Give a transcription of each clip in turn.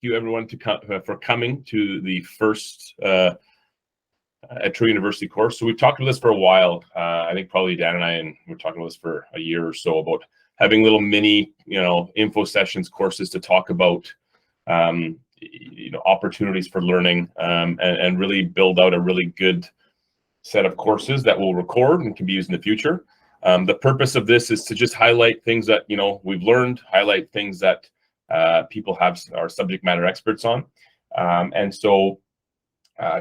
you everyone for coming to the first ETRO University course. So we've talked about this for a while. I think probably Dan and I, and we're talking about this for a year or so, about having little mini, info sessions, courses to talk about, opportunities for learning, and really build out a really good set of courses that we'll record and can be used in the future. The purpose of this is to just highlight things that, we've learned, highlight things that people are subject matter experts on. And so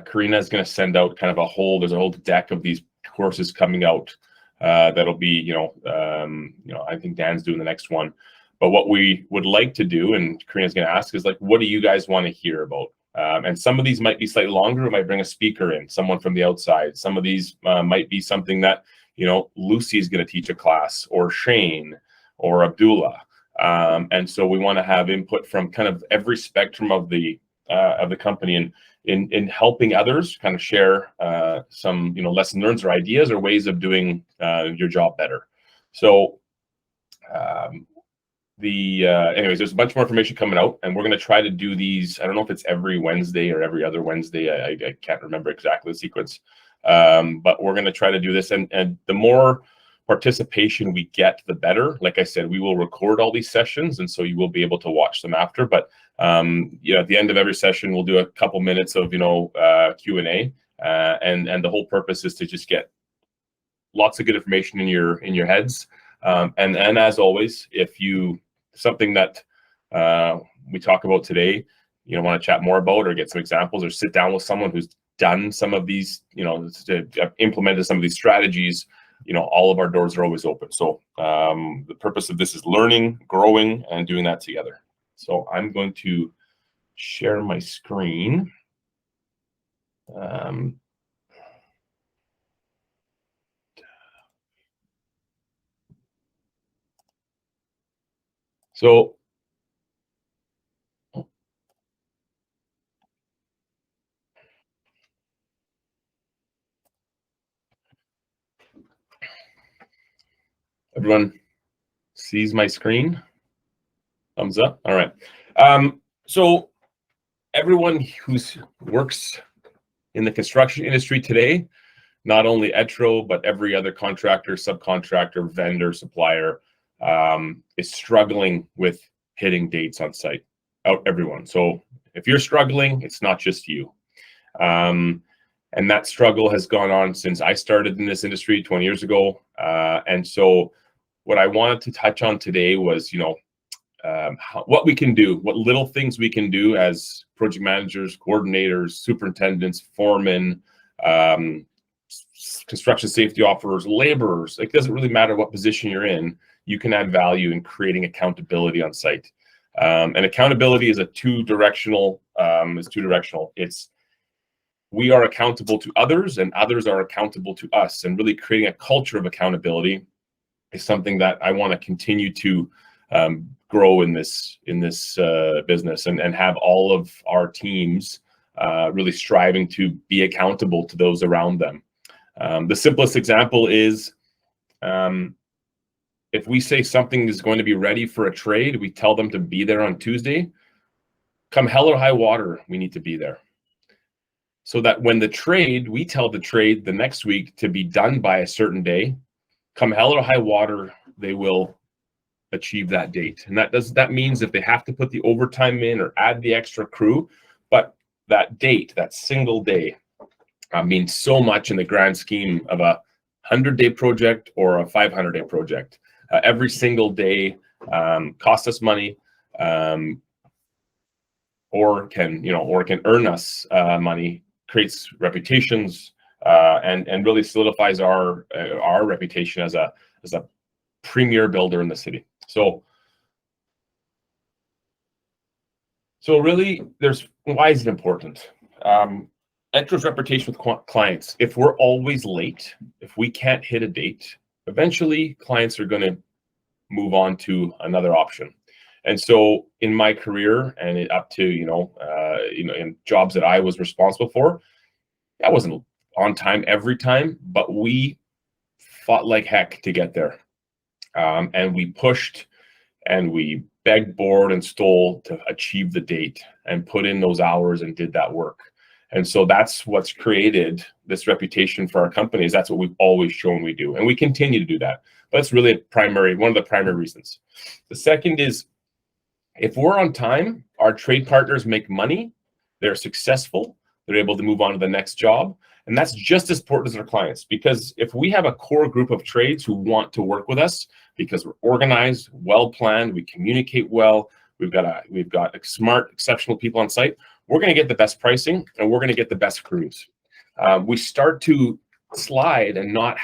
Karina is going to send out kind of there's a whole deck of these courses coming out that'll be, I think Dan's doing the next one. But what we would like to do, and Karina's going to ask, is like, what do you guys want to hear about? And some of these might be slightly longer. We might bring a speaker in, someone from the outside. Some of these might be something that, Lucy's going to teach a class, or Shane, or Abdullah. And so we want to have input from kind of every spectrum of the company, and in helping others kind of share some, lesson learns or ideas or ways of doing your job better. So anyways, there's a bunch more information coming out, and we're going to try to do these. I don't know if it's every Wednesday or every other Wednesday. I can't remember exactly the sequence, but we're going to try to do this. And the more participation we get, the better. Like I said, we will record all these sessions, and so you will be able to watch them after. But at the end of every session, we'll do a couple minutes of Q&A, and the whole purpose is to just get lots of good information in your heads. And as always, if something that we talk about today, want to chat more about, or get some examples, or sit down with someone who's done some of these, implemented some of these strategies, all of our doors are always open. So the purpose of this is learning, growing, and doing that together. So I'm going to share my screen. So everyone sees my screen? Thumbs up. All right. So everyone who works in the construction industry today, not only ETRO, but every other contractor, subcontractor, vendor, supplier, is struggling with hitting dates on site. Everyone. So if you're struggling, it's not just you. And that struggle has gone on since I started in this industry 20 years ago. And so what I wanted to touch on today was, what we can do, what little things we can do as project managers, coordinators, superintendents, foremen, construction safety officers, laborers. It doesn't really matter what position you're in. You can add value in creating accountability on site. And accountability is two-directional. It's we are accountable to others, and others are accountable to us. And really creating a culture of accountability is something that I want to continue to grow in this business, and have all of our teams really striving to be accountable to those around them. The simplest example is if we say something is going to be ready for a trade, we tell them to be there on Tuesday. Come hell or high water, we need to be there. So that when we tell the trade the next week to be done by a certain day, come hell or high water, they will achieve that date. And that means if they have to put the overtime in or add the extra crew, but that date, that single day, means so much in the grand scheme of a 100-day project or a 500-day project. Every single day costs us money, or can earn us money, creates reputations, and really solidifies our reputation as a premier builder in the city. So really, why is it important? ETRO's reputation with clients. If we're always late, if we can't hit a date, eventually clients are going to move on to another option. And so in my career, and up to in jobs that I was responsible for, I wasn't on time every time, but we fought like heck to get there, and we pushed and we begged, bored, and stole to achieve the date and put in those hours and did that work. And so that's what's created this reputation for our companies. That's what we've always shown we do, and we continue to do that. But it's really one of the primary reasons. The second is, if we're on time, our trade partners make money, they're successful, they're able to move on to the next job. And that's just as important as our clients, because if we have a core group of trades who want to work with us because we're organized, well planned, we communicate well, we've got smart, exceptional people on site, we're going to get the best pricing and we're going to get the best crews. We start to slide and not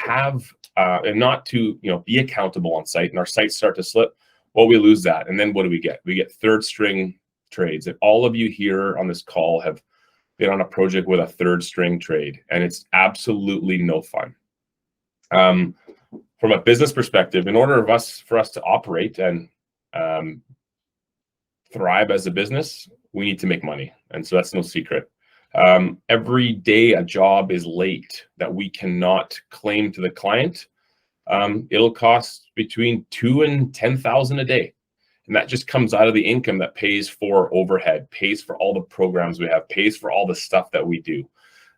to be accountable on site, and our sites start to slip. Well, we lose that, and then what do we get? We get third string trades. And all of you here on this call have been on a project with a third string trade, and it's absolutely no fun. From a business perspective, in order for us to operate and thrive as a business, we need to make money, and so that's no secret. Every day a job is late that we cannot claim to the client, it'll cost between $2,000 and $10,000 a day. And that just comes out of the income that pays for overhead, pays for all the programs we have, pays for all the stuff that we do.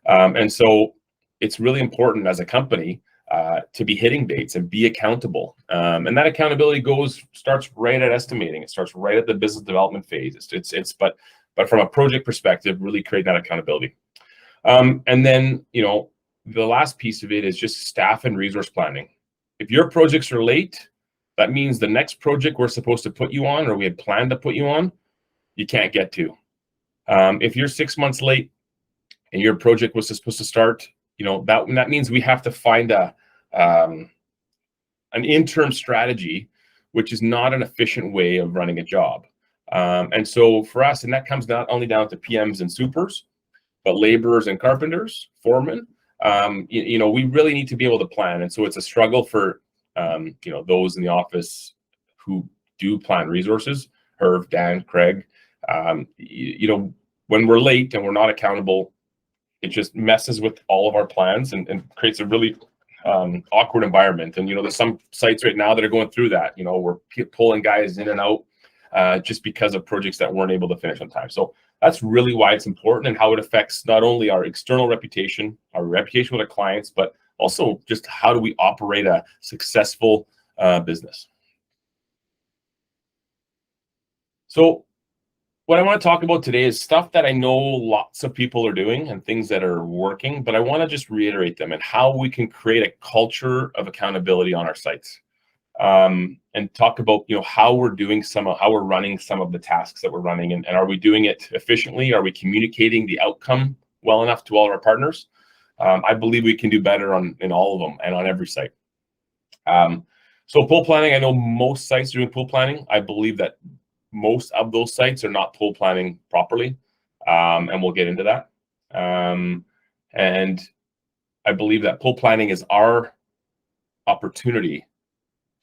And so it's really important as a company to be hitting dates and be accountable. And that accountability starts right at estimating. It starts right at the business development phase. But from a project perspective, really create that accountability. And then, the last piece of it is just staff and resource planning. If your projects are late, that means the next project we're supposed to put you on, or we had planned to put you on, you can't get to. If you're 6 months late and your project was supposed to start, that means we have to find an interim strategy, which is not an efficient way of running a job. And so for us, and that comes not only down to PMs and supers, but laborers and carpenters, foremen, we really need to be able to plan. And so it's a struggle for those in the office who do plan resources, Herb, Dan, Craig. When we're late and we're not accountable, it just messes with all of our plans and creates a really awkward environment. And there's some sites right now that are going through that. We're pulling guys in and out just because of projects that weren't able to finish on time. So that's really why it's important, and how it affects not only our external reputation, our reputation with our clients, but also just how do we operate a successful business. So what I want to talk about today is stuff that I know lots of people are doing and things that are working, but I want to just reiterate them and how we can create a culture of accountability on our sites. And talk about how we're running some of the tasks that we're running, and are we doing it efficiently? Are we communicating the outcome well enough to all of our partners? I believe we can do better in all of them and on every site. So pool planning, I know most sites are doing pool planning. I believe that most of those sites are not pool planning properly, and we'll get into that. And I believe that pool planning is our opportunity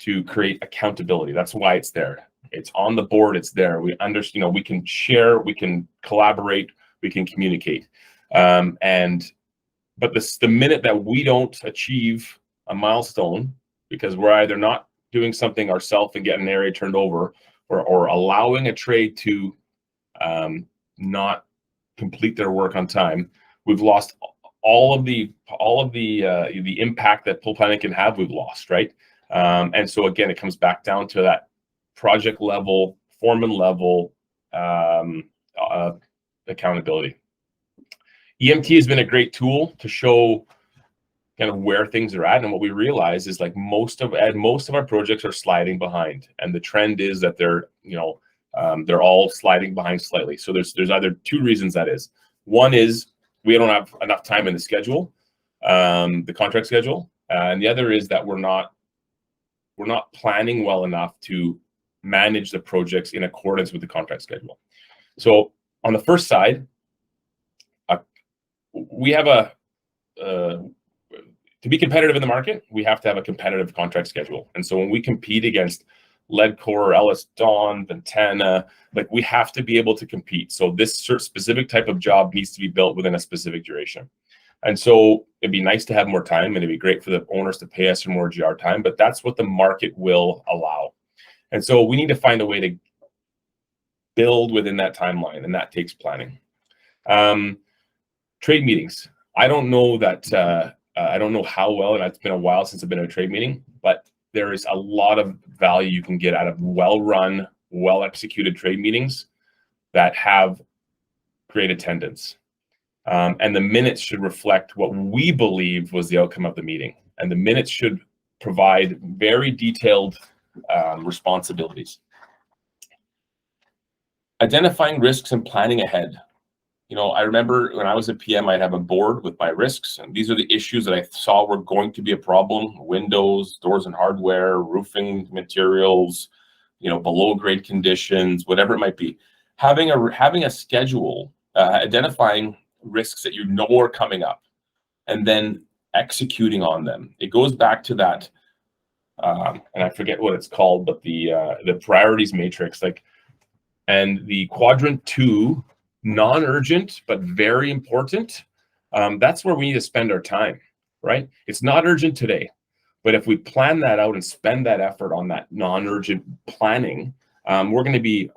to create accountability. That's why it's there. It's on the board. It's there. We understand. We can share. We can collaborate. We can communicate. But the minute that we don't achieve a milestone because we're either not doing something ourselves and getting an area turned over, or allowing a trade to not complete their work on time, we've lost all of the impact that pool planning can have. We've lost, right? And so again, it comes back down to that project level, foreman level accountability. EMT has been a great tool to show kind of where things are at, and what we realize is like most of our projects are sliding behind, and the trend is that they're all sliding behind slightly. So there's either two reasons that is. One is we don't have enough time in the schedule, the contract schedule, and the other is that we're not planning well enough to manage the projects in accordance with the contract schedule. So on the first side, we have to be competitive in the market, we have to have a competitive contract schedule. And so when we compete against Leadcore, Ellis Dawn, Ventana, we have to be able to compete. So this specific type of job needs to be built within a specific duration. And so it'd be nice to have more time, and it'd be great for the owners to pay us for more GR time, but that's what the market will allow. And so we need to find a way to build within that timeline, and that takes planning. Trade meetings. I don't know that, I don't know how well, and it's been a while since I've been at a trade meeting, but there is a lot of value you can get out of well-run, well-executed trade meetings that have great attendance. And the minutes should reflect what we believe was the outcome of the meeting. And the minutes should provide very detailed responsibilities. Identifying risks and planning ahead. You know, I remember when I was a PM, I'd have a board with my risks, and these are the issues that I saw were going to be a problem: windows, doors and hardware, roofing materials, you know, below grade conditions, whatever it might be. Having a schedule, identifying risks that you know are coming up, and then executing on them. It goes back to that, and I forget what it's called, but the priorities matrix, like, and the quadrant 2, non-urgent but very important. That's where we need to spend our time, right? It's not urgent today, but if we plan that out and spend that effort on that non-urgent planning, we're going to be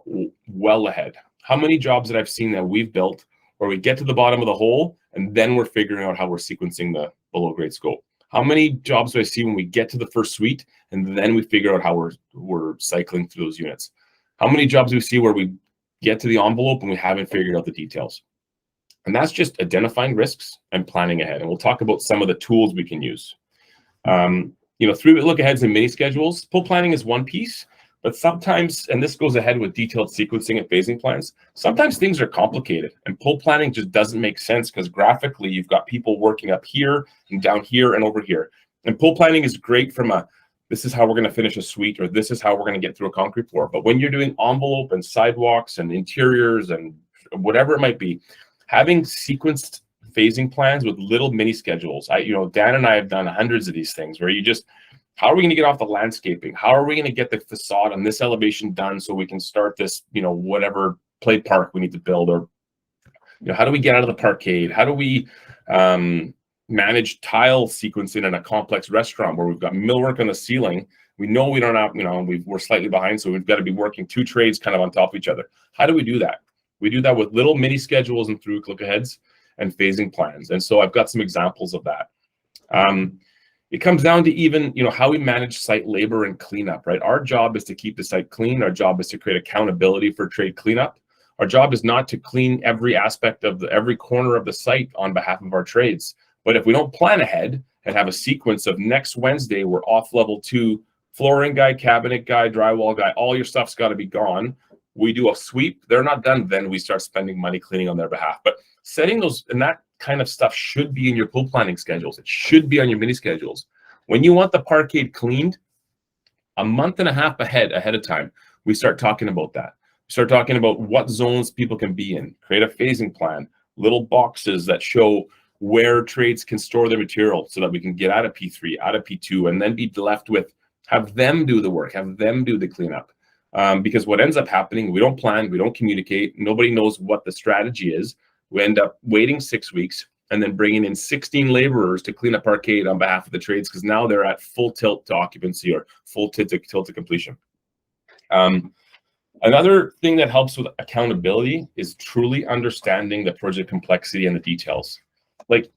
well ahead. How many jobs that I've seen that we've built where we get to the bottom of the hole and then we're figuring out how we're sequencing the below grade scope? How many jobs do I see when we get to the first suite and then we figure out how we're cycling through those units? How many jobs do we see where we get to the envelope and we haven't figured out the details? And that's just identifying risks and planning ahead. And we'll talk about some of the tools we can use. You know, 3-week look aheads and mini schedules. Pull planning is one piece, but sometimes, and this goes ahead with detailed sequencing and phasing plans, sometimes things are complicated and pull planning just doesn't make sense because graphically you've got people working up here and down here and over here. And pull planning is great from a, this is how we're going to finish a suite, or this is how we're going to get through a concrete floor. But when you're doing envelope and sidewalks and interiors and whatever it might be, having sequenced phasing plans with little mini schedules. You know, Dan and I have done hundreds of these things where you just, how are we going to get off the landscaping? How are we going to get the facade on this elevation done so we can start this, you know, whatever play park we need to build? Or, you know, how do we get out of the parkade? How do we manage tile sequencing in a complex restaurant where we've got millwork on the ceiling? We know we don't have, you know, we're slightly behind, so we've got to be working 2 trades kind of on top of each other. How do we do that? We do that with little mini schedules and through look aheads and phasing plans. And so I've got some examples of that. It comes down to even, you know, how we manage site labor and cleanup, right? Our job is to keep the site clean. Our job is to create accountability for trade cleanup. Our job is not to clean every aspect of every corner of the site on behalf of our trades. But if we don't plan ahead and have a sequence of next Wednesday, we're off level 2, flooring guy, cabinet guy, drywall guy, all your stuff's got to be gone. We do a sweep, they're not done, then we start spending money cleaning on their behalf. But setting those, and that kind of stuff should be in your pull planning schedules. It should be on your mini schedules. When you want the parkade cleaned, a month and a half ahead of time, we start talking about that. We start talking about what zones people can be in, create a phasing plan, little boxes that show where trades can store their material so that we can get out of P3, out of P2, and then be left with, have them do the work, have them do the cleanup. Because what ends up happening, we don't plan, we don't communicate, nobody knows what the strategy is. We end up waiting 6 weeks and then bringing in 16 laborers to clean up arcade on behalf of the trades because now they're at full tilt to occupancy or full tilt to completion. Another thing that helps with accountability is truly understanding the project complexity and the details. Like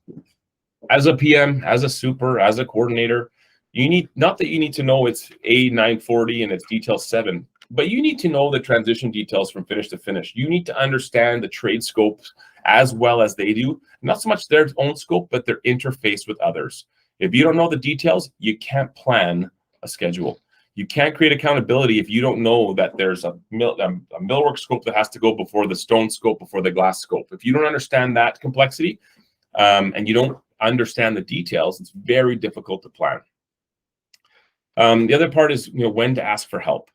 as a PM, as a super, as a coordinator, you need, not that you need to know it's A940 and it's detail 7, but you need to know the transition details from finish to finish. You need to understand the trade scopes as well as they do. Not so much their own scope, but their interface with others. If you don't know the details, you can't plan a schedule. You can't create accountability if you don't know that there's a millwork scope that has to go before the stone scope, before the glass scope. If you don't understand that complexity and you don't understand the details, it's very difficult to plan. The other part is, you know, when to ask for help.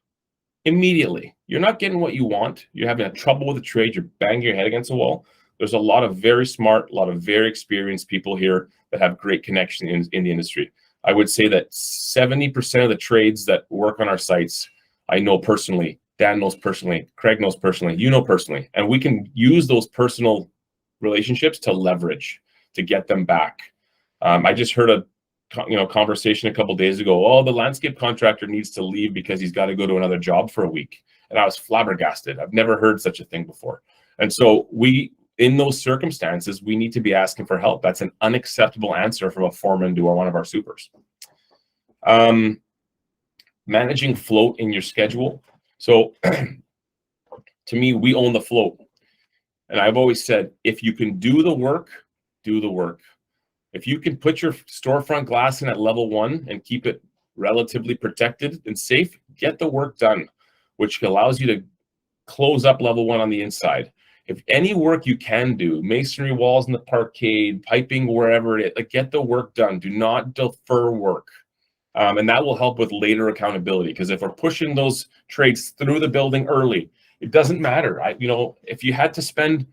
Immediately. You're not getting what you want. You're having a trouble with the trade. You're banging your head against the wall. There's a lot of very smart, a lot of very experienced people here that have great connection in the industry. I would say that 70% of the trades that work on our sites, I know personally. Dan knows personally. Craig knows personally. You know personally. And we can use those personal relationships to leverage, to get them back. I just heard a conversation a couple days ago. Oh, the landscape contractor needs to leave because he's got to go to another job for a week. And I was flabbergasted. I've never heard such a thing before. And so in those circumstances, we need to be asking for help. That's an unacceptable answer from a foreman to one of our supers. Managing float in your schedule. So to me, we own the float. And I've always said, if you can do the work, do the work. If you can put your storefront glass in at level 1 and keep it relatively protected and safe, get the work done, which allows you to close up level 1 on the inside. If any work you can do, masonry walls in the parkade, piping, wherever it is, like, get the work done. Do not defer work. And that will help with later accountability, because if we're pushing those trades through the building early, it doesn't matter. If you had to spend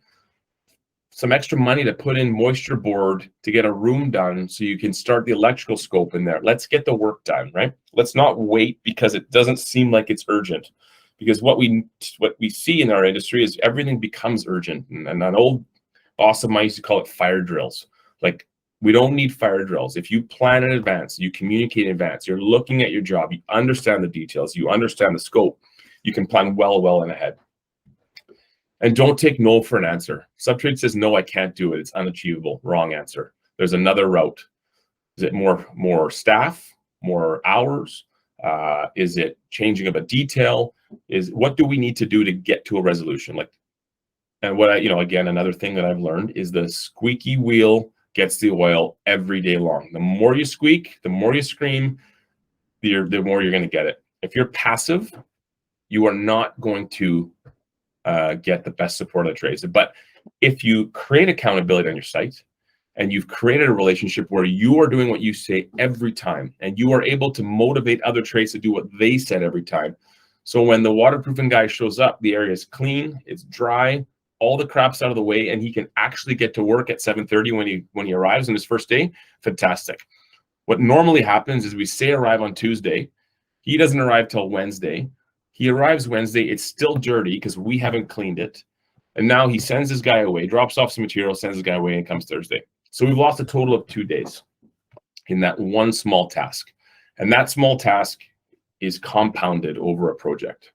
some extra money to put in moisture board to get a room done so you can start the electrical scope in there, let's get the work done, right? Let's not wait because it doesn't seem like it's urgent. Because what we see in our industry is everything becomes urgent. And an old boss of mine used to call it fire drills. Like, we don't need fire drills. If you plan in advance, you communicate in advance, you're looking at your job, you understand the details, you understand the scope, you can plan well in ahead. And don't take no for an answer. Subtrade says, no, I can't do it. It's unachievable. Wrong answer. There's another route. Is it more staff, more hours? Is it changing of a detail? What do we need to do to get to a resolution? And again, another thing that I've learned is the squeaky wheel gets the oil every day long. The more you squeak, the more you scream, the more you're going to get it. If you're passive, you are not going to get the best support of the trades. But if you create accountability on your site and you've created a relationship where you are doing what you say every time, and you are able to motivate other trades to do what they said every time. So when the waterproofing guy shows up, the area is clean, it's dry, all the crap's out of the way, and he can actually get to work at 7:30 when he arrives on his first day. Fantastic. What normally happens is we say arrive on Tuesday. He doesn't arrive till Wednesday. He arrives Wednesday, it's still dirty because we haven't cleaned it. And now he sends his guy away, drops off some material, sends his guy away, and comes Thursday. So we've lost a total of 2 days in that one small task. And that small task is compounded over a project.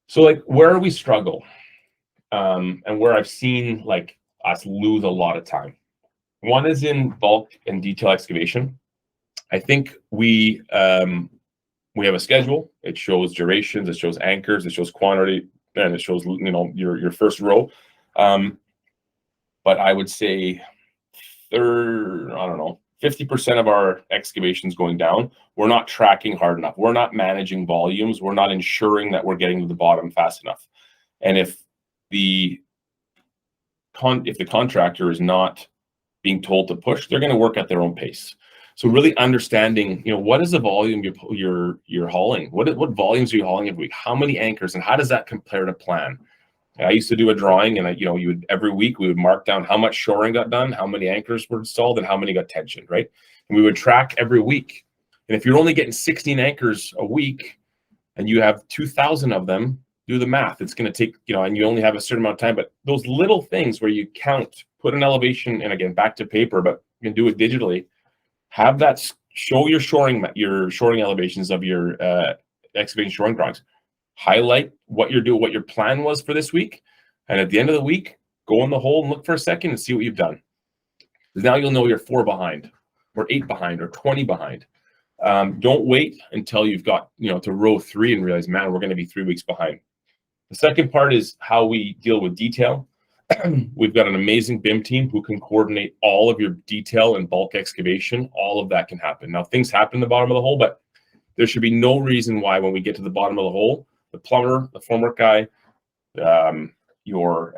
So where we struggle and where I've seen us lose a lot of time. One is in bulk and detail excavation. I think we have a schedule. It shows durations, it shows anchors, it shows quantity, and it shows your first row. But I would say 50% of our excavations going down, we're not tracking hard enough. We're not managing volumes. We're not ensuring that we're getting to the bottom fast enough. And if the contractor is not being told to push, they're going to work at their own pace. So really understanding, what is the volume you're hauling? What volumes are you hauling every week? How many anchors, and how does that compare to plan? And I used to do a drawing, and every week we would mark down how much shoring got done, how many anchors were installed, and how many got tensioned, right? And we would track every week. And if you're only getting 16 anchors a week, and you have 2,000 of them, do the math. It's going to take, and you only have a certain amount of time. But those little things where you count, put an elevation, and again back to paper, but you can do it digitally. Have that show your shoring elevations of your excavating shoring drawings. Highlight what you're doing, what your plan was for this week, and at the end of the week, go in the hole and look for a second and see what you've done. Because now you'll know you're 4 behind, or 8 behind, or 20 behind. Don't wait until you've got to row 3 and realize, man, we're going to be 3 weeks behind. The second part is how we deal with detail. We've got an amazing BIM team who can coordinate all of your detail and bulk excavation. All of that can happen. Now, things happen in the bottom of the hole, but there should be no reason why when we get to the bottom of the hole, the plumber, the formwork guy, or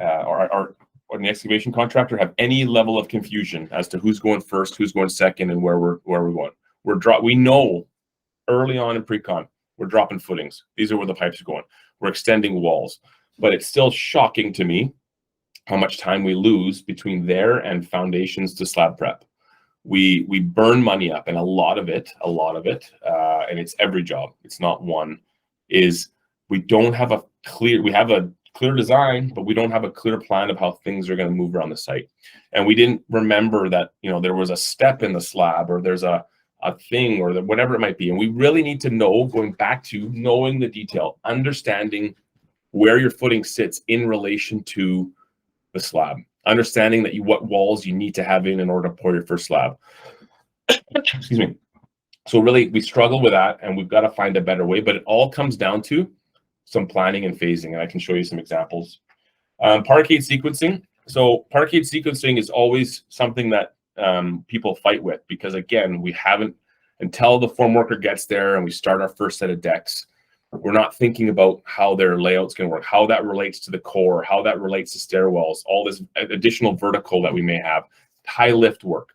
an excavation contractor have any level of confusion as to who's going first, who's going second, and where we're going. We know early on in pre-con, we're dropping footings. These are where the pipes are going. We're extending walls. But it's still shocking to me how much time we lose between there and foundations to slab prep. We burn money up, and a lot of it, and it's every job. It's not one. Is we don't have we have a clear design, but we don't have a clear plan of how things are going to move around the site. And we didn't remember that, you know, there was a step in the slab, or there's a thing, or whatever it might be. And we really need to know, going back to knowing the detail, understanding where your footing sits in relation to the slab, understanding that what walls you need to have in order to pour your first slab. Excuse me. So really, we struggle with that, and we've got to find a better way. But it all comes down to some planning and phasing, and I can show you some examples. Parkade sequencing. So parkade sequencing is always something that people fight with, because again, we haven't, until the form worker gets there and we start our first set of decks, we're not thinking about how their layout's going to work, how that relates to the core, how that relates to stairwells, all this additional vertical that we may have, high lift work.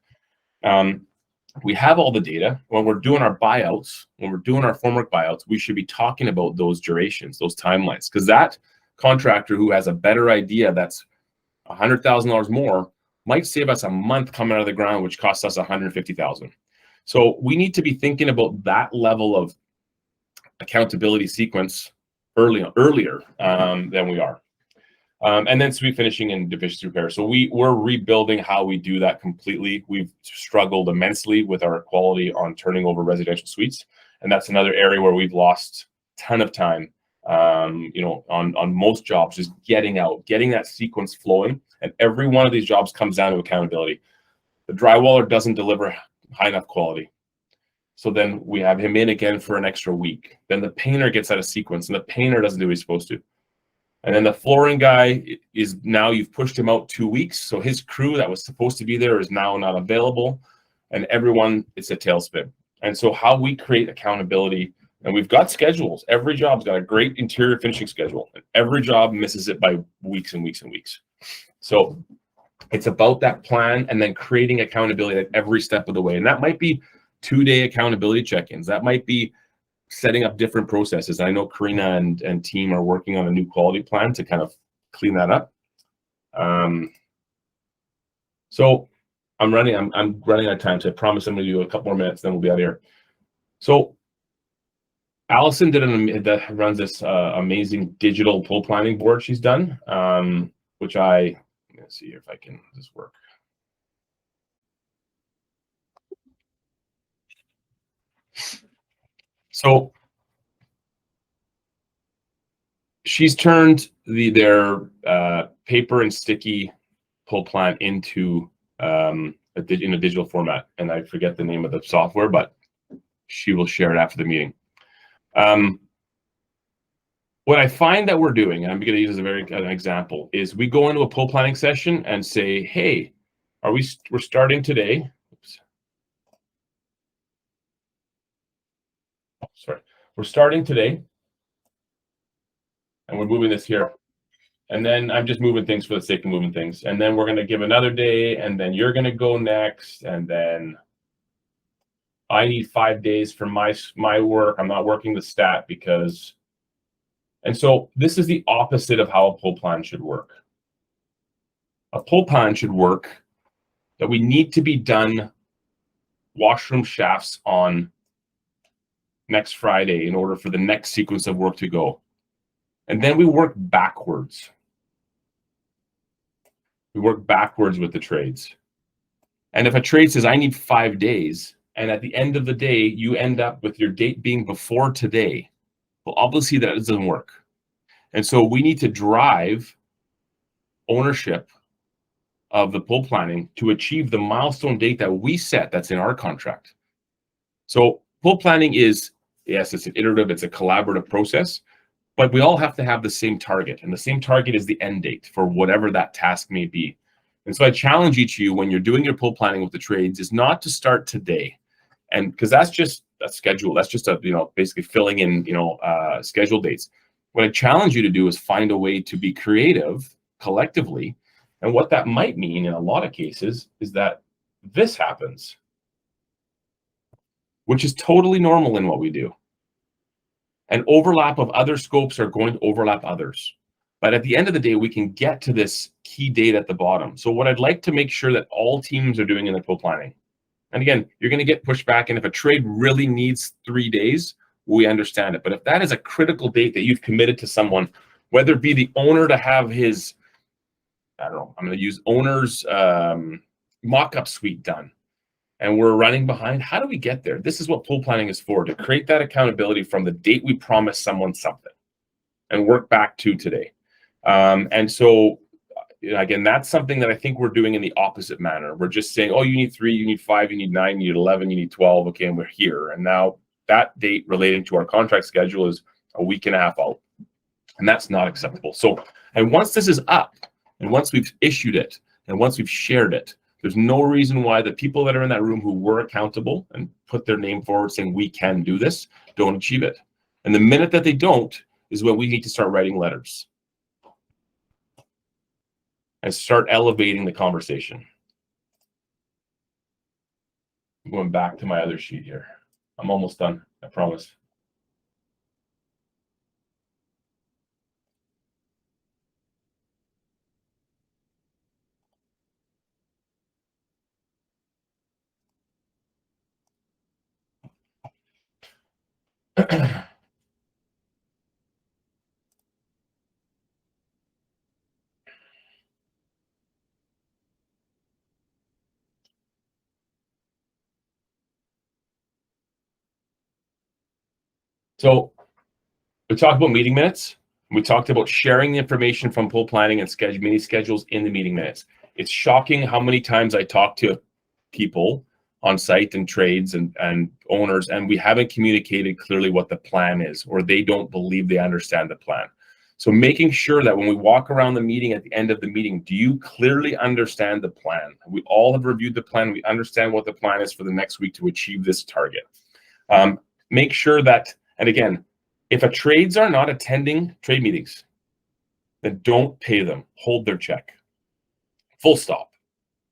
We have all the data. When we're doing our buyouts, when we're doing our formwork buyouts, we should be talking about those durations, those timelines, because that contractor who has a better idea that's $100,000 more might save us a month coming out of the ground, which costs us $150,000. So we need to be thinking about that level of accountability sequence earlier than we are. And then sweep finishing and deficiency repair. So we're rebuilding how we do that completely. We've struggled immensely with our quality on turning over residential suites. And that's another area where we've lost a ton of time, you know, on most jobs, just getting that sequence flowing. And every one of these jobs comes down to accountability. The drywaller doesn't deliver high enough quality, so then we have him in again for an extra week. Then the painter gets out of sequence, and the painter doesn't do what he's supposed to. And then the flooring guy is, now you've pushed him out 2 weeks, so his crew that was supposed to be there is now not available, and everyone, it's a tailspin. And so how we create accountability, and we've got schedules. Every job's got a great interior finishing schedule, and every job misses it by weeks and weeks and weeks. So it's about that plan and then creating accountability at every step of the way. And that might be 2-day accountability check-ins. That might be setting up different processes. I know Karina and team are working on a new quality plan to kind of clean that up. So I'm running out of time, so I promise I'm going to do a couple more minutes, then we'll be out of here. So Allison that runs this amazing digital pull planning board she's done, which let's see if I can just work. So she's turned their paper and sticky pull plan into in a digital format, and I forget the name of the software, but she will share it after the meeting. What I find that we're doing, and I'm going to use as an example, is we go into a pull planning session and say, hey, we're starting today. Oops. Oh, sorry. We're starting today, and we're moving this here. And then I'm just moving things for the sake of moving things. And then we're going to give another day, and then you're going to go next, and then I need 5 days for my work. I'm not working the stat because... And so this is the opposite of how a pull plan should work. A pull plan should work that we need to be done washroom shafts on next Friday in order for the next sequence of work to go. And then we work backwards. We work backwards with the trades. And if a trade says, I need 5 days, and at the end of the day, you end up with your date being before today, well, obviously that doesn't work. And so we need to drive ownership of the pull planning to achieve the milestone date that we set that's in our contract. So pull planning is, yes, it's an iterative, it's a collaborative process, but we all have to have the same target, and the same target is the end date for whatever that task may be. And so I challenge each of you, when you're doing your pull planning with the trades, is not to start today. And because that's just a schedule, that's just basically filling in, schedule dates. What I challenge you to do is find a way to be creative collectively. And what that might mean in a lot of cases is that this happens, which is totally normal in what we do. And overlap of other scopes are going to overlap others. But at the end of the day, we can get to this key date at the bottom. So what I'd like to make sure that all teams are doing in their pull planning, and again, you're going to get pushback. And if a trade really needs 3 days, we understand it. But if that is a critical date that you've committed to someone whether it be the owner to have his, I don't know, I'm going to use owner's mock-up suite done, and we're running behind. How do we get there? This is what pool planning is for, to create that accountability from the date we promise someone something and work back to today. And so, again, that's something that I think we're doing in the opposite manner. We're just saying, oh, you need 3, you need 5, you need 9, you need 11, you need 12. Okay, and we're here. And now that date relating to our contract schedule is a week and a half out. And that's not acceptable. So, and once this is up, and once we've issued it, and once we've shared it, there's no reason why the people that are in that room who were accountable and put their name forward saying we can do this, don't achieve it. And the minute that they don't is when we need to start writing letters and start elevating the conversation. I'm going back to my other sheet here. I'm almost done, I promise. So we talked about meeting minutes. We talked about sharing the information from pool planning and mini schedules in the meeting minutes. It's shocking how many times I talk to people on site and trades and owners, and we haven't communicated clearly what the plan is, or they don't believe they understand the plan. So making sure that when we walk around the meeting at the end of the meeting, do you clearly understand the plan? We all have reviewed the plan. We understand what the plan is for the next week to achieve this target. Make sure that, and again, if a trades are not attending trade meetings, then don't pay them. Hold their check. Full stop.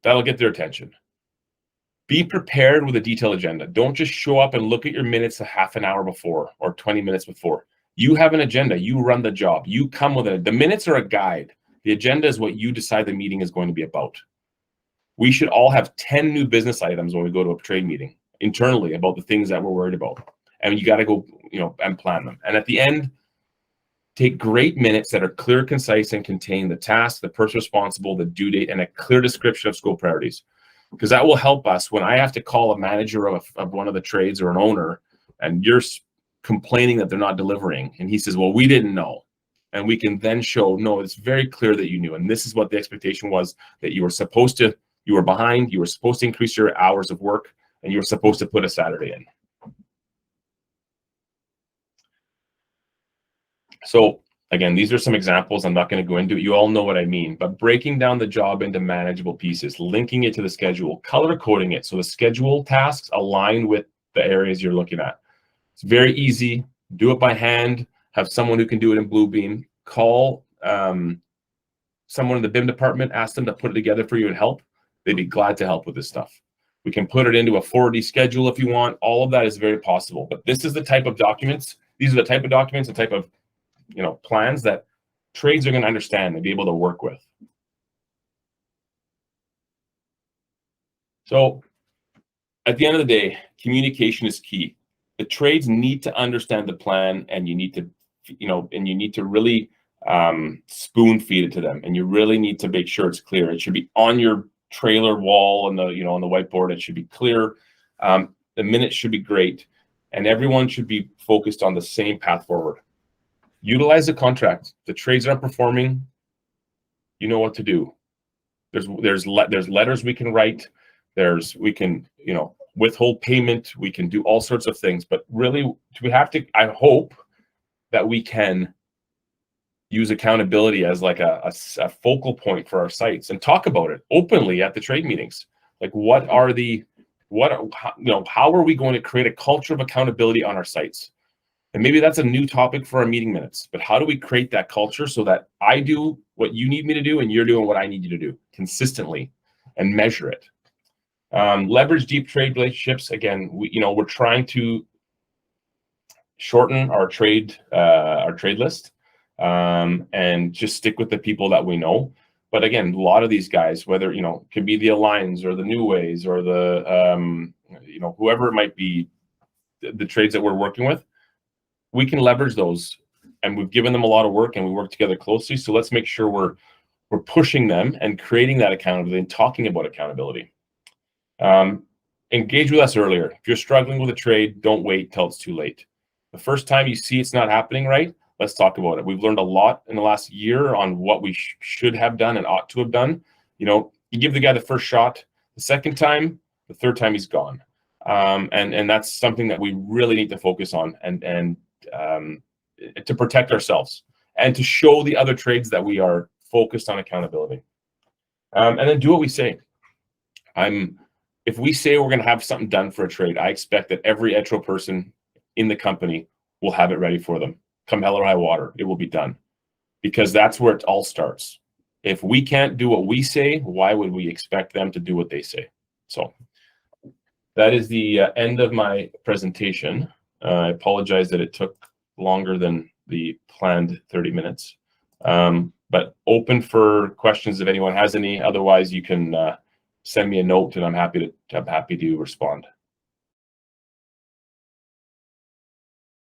That'll get their attention. Be prepared with a detailed agenda. Don't just show up and look at your minutes a half an hour before or 20 minutes before. You have an agenda. You run the job. You come with it. The minutes are a guide. The agenda is what you decide the meeting is going to be about. We should all have 10 new business items when we go to a trade meeting internally about the things that we're worried about. And you got to go, and plan them. And at the end, take great minutes that are clear, concise, and contain the task, the person responsible, the due date, and a clear description of scope priorities. Because that will help us when I have to call a manager of one of the trades or an owner, and you're complaining that they're not delivering. And he says, well, we didn't know. And we can then show, no, it's very clear that you knew. And this is what the expectation was, that you were behind, you were supposed to increase your hours of work, and you were supposed to put a Saturday in. So again, these are some examples. I'm not going to go into it. You all know what I mean, but breaking down the job into manageable pieces, linking it to the schedule, color coding it so the schedule tasks align with the areas you're looking at. It's very easy. Do it by hand. Have someone who can do it in Bluebeam. Call someone in the BIM department, ask them to put it together for you and help. They'd be glad to help with this stuff. We can put it into a 4D schedule if you want. All of that is very possible, but this is the type of documents. These are the type of documents, the type of plans that trades are going to understand and be able to work with. So at the end of the day, communication is key. The trades need to understand the plan, and you need to really spoon feed it to them, and you really need to make sure it's clear. It should be on your trailer wall on the on the whiteboard. It should be clear. The minutes should be great, and everyone should be focused on the same path forward. Utilize the contract. The trades aren't performing. You know what to do. There's letters we can write. We can withhold payment. We can do all sorts of things. But really, I hope that we can use accountability as like a focal point for our sites and talk about it openly at the trade meetings. Like, how are we going to create a culture of accountability on our sites? And maybe that's a new topic for our meeting minutes, but how do we create that culture so that I do what you need me to do and you're doing what I need you to do consistently, and measure it? Leverage deep trade relationships. Again, we're trying to shorten our trade list and just stick with the people that we know. But again, a lot of these guys, whether could be the Aligns or the New Ways or the whoever it might be, the trades that we're working with, we can leverage those and we've given them a lot of work, and we work together closely. So let's make sure we're pushing them and creating that accountability and talking about accountability. Engage with us earlier. If you're struggling with a trade, don't wait till it's too late. The first time you see it's not happening right, let's talk about it. We've learned a lot in the last year on what we should have done and ought to have done. You know, you give the guy the first shot, the second time, the third time he's gone. And that's something that we really need to focus on and to protect ourselves and to show the other trades that we are focused on accountability. And then do what we say. If we say we're going to have something done for a trade, I expect that every ETRO person in the company will have it ready for them. Come hell or high water, it will be done, because that's where it all starts. If we can't do what we say, why would we expect them to do what they say? So that is the end of my presentation. I apologize that it took longer than the planned 30 minutes, but open for questions if anyone has any. Otherwise, you can send me a note, and I'm happy to respond.